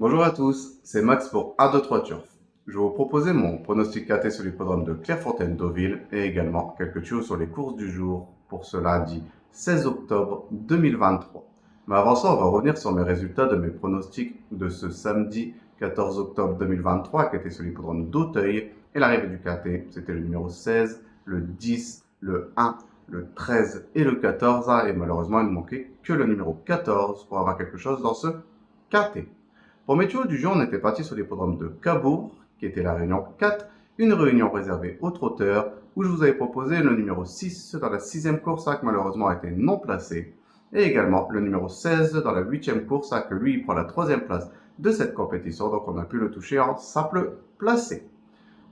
Bonjour à tous, c'est Max pour 1, 2, 3 Turf. Je vais vous proposer mon pronostic KT sur l'hippodrome de Clairefontaine-Deauville et également quelques tuyaux sur les courses du jour pour ce lundi 16 octobre 2023. Mais avant ça, on va revenir sur mes résultats de mes pronostics de ce samedi 14 octobre 2023 qui était sur l'hippodrome d'Auteuil. Et l'arrivée du KT, c'était le numéro 16, le 10, le 1, le 13 et le 14. Et malheureusement, il ne manquait que le numéro 14 pour avoir quelque chose dans ce KT. Pour mes tuyaux du jour, on était parti sur l'hippodrome de Cabourg, qui était la réunion 4, une réunion réservée aux trotteurs, où je vous avais proposé le numéro 6 dans la 6e course, qui malheureusement a été non placé, et également le numéro 16 dans la 8e course, que lui il prend la 3e place de cette compétition, donc on a pu le toucher en simple placé.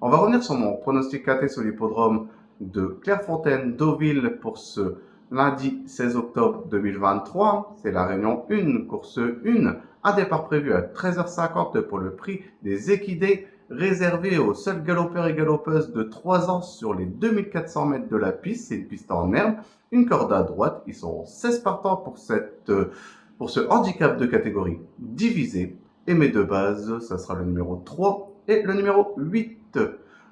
On va revenir sur mon pronostic KT sur l'hippodrome de Clairefontaine-Deauville pour ce lundi 16 octobre 2023. C'est la réunion 1, course 1, un départ prévu à 13h50 pour le prix des équidés, réservé aux seuls galopeurs et galopeuses de 3 ans sur les 2400 mètres de la piste. C'est une piste en herbe, une corde à droite. Ils sont 16 partants pour ce handicap de catégorie divisé. Et mes deux bases, ça sera le numéro 3 et le numéro 8.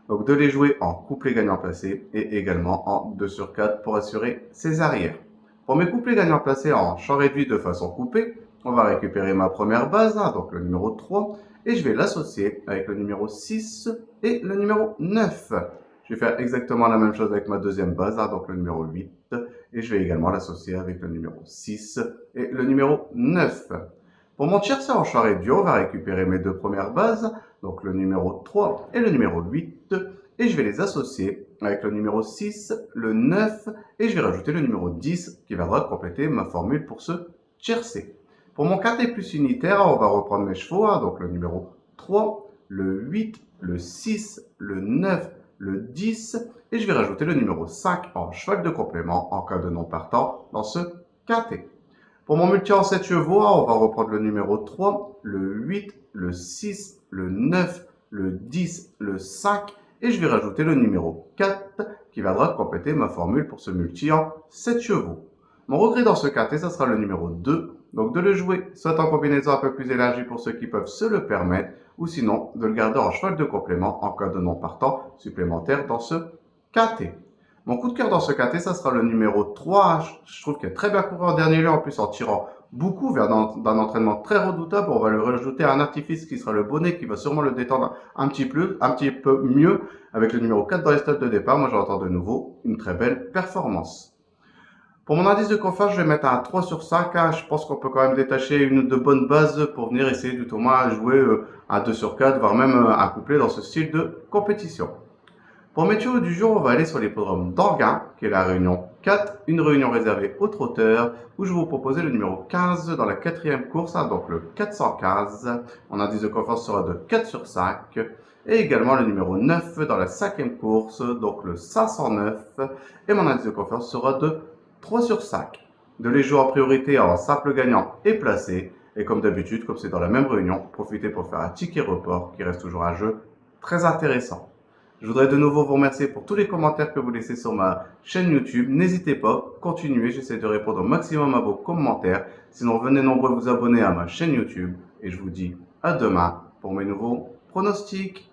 Donc de les jouer en couplet gagnant placé et également en 2 sur 4 pour assurer ses arrières. Pour mes couplets gagnants placés en champ réduit de façon coupée, on va récupérer ma première base, donc le numéro 3, et je vais l'associer avec le numéro 6 et le numéro 9. Je vais faire exactement la même chose avec ma deuxième base, donc le numéro 8, et je vais également l'associer avec le numéro 6 et le numéro 9. Pour mon tiercé en champ réduit, on va récupérer mes deux premières bases, donc le numéro 3 et le numéro 8, et je vais les associer avec le numéro 6, le 9, et je vais rajouter le numéro 10 qui viendra compléter ma formule pour ce tiercé. Pour mon KT plus unitaire, on va reprendre mes chevaux, donc le numéro 3, le 8, le 6, le 9, le 10, et je vais rajouter le numéro 5 en cheval de complément en cas de non partant dans ce KT. Pour mon multi en 7 chevaux, on va reprendre le numéro 3, le 8, le 6, le 9, le 10, le 5, et je vais rajouter le numéro 4 qui viendra compléter ma formule pour ce multi en 7 chevaux. Mon regret dans ce KT, ça sera le numéro 2, donc de le jouer soit en combinaison un peu plus élargie pour ceux qui peuvent se le permettre, ou sinon de le garder en cheval de complément en cas de non partant supplémentaire dans ce KT. Mon coup de cœur dans ce KT, ça sera le numéro 3. Je trouve qu'il est très bien couru en dernier lieu, en plus en tirant beaucoup vers d'un entraînement très redoutable. On va lui rajouter un artifice qui sera le bonnet, qui va sûrement le détendre un petit peu mieux avec le numéro 4 dans les stades de départ. Moi, j'entends de nouveau une très belle performance. Pour mon indice de confiance, je vais mettre un 3 sur 5. Je pense qu'on peut quand même détacher une ou deux bonnes bases pour venir essayer tout au moins à jouer un 2 sur 4, voire même un couplet dans ce style de compétition. Pour mes tuyaux du jour, on va aller sur l'hippodrome d'Anguin, qui est la réunion 4, une réunion réservée aux trotteurs, où je vais vous proposer le numéro 15 dans la 4e course, donc le 415. Mon indice de confiance sera de 4 sur 5. Et également le numéro 9 dans la 5e course, donc le 509. Et mon indice de confiance sera de 3 sur 5. De les jouer en priorité en simple gagnant et placé. Et comme d'habitude, comme c'est dans la même réunion, profitez pour faire un ticket report qui reste toujours un jeu très intéressant. Je voudrais de nouveau vous remercier pour tous les commentaires que vous laissez sur ma chaîne YouTube. N'hésitez pas, continuez, j'essaie de répondre au maximum à vos commentaires. Sinon, venez nombreux vous abonner à ma chaîne YouTube. Et je vous dis à demain pour mes nouveaux pronostics.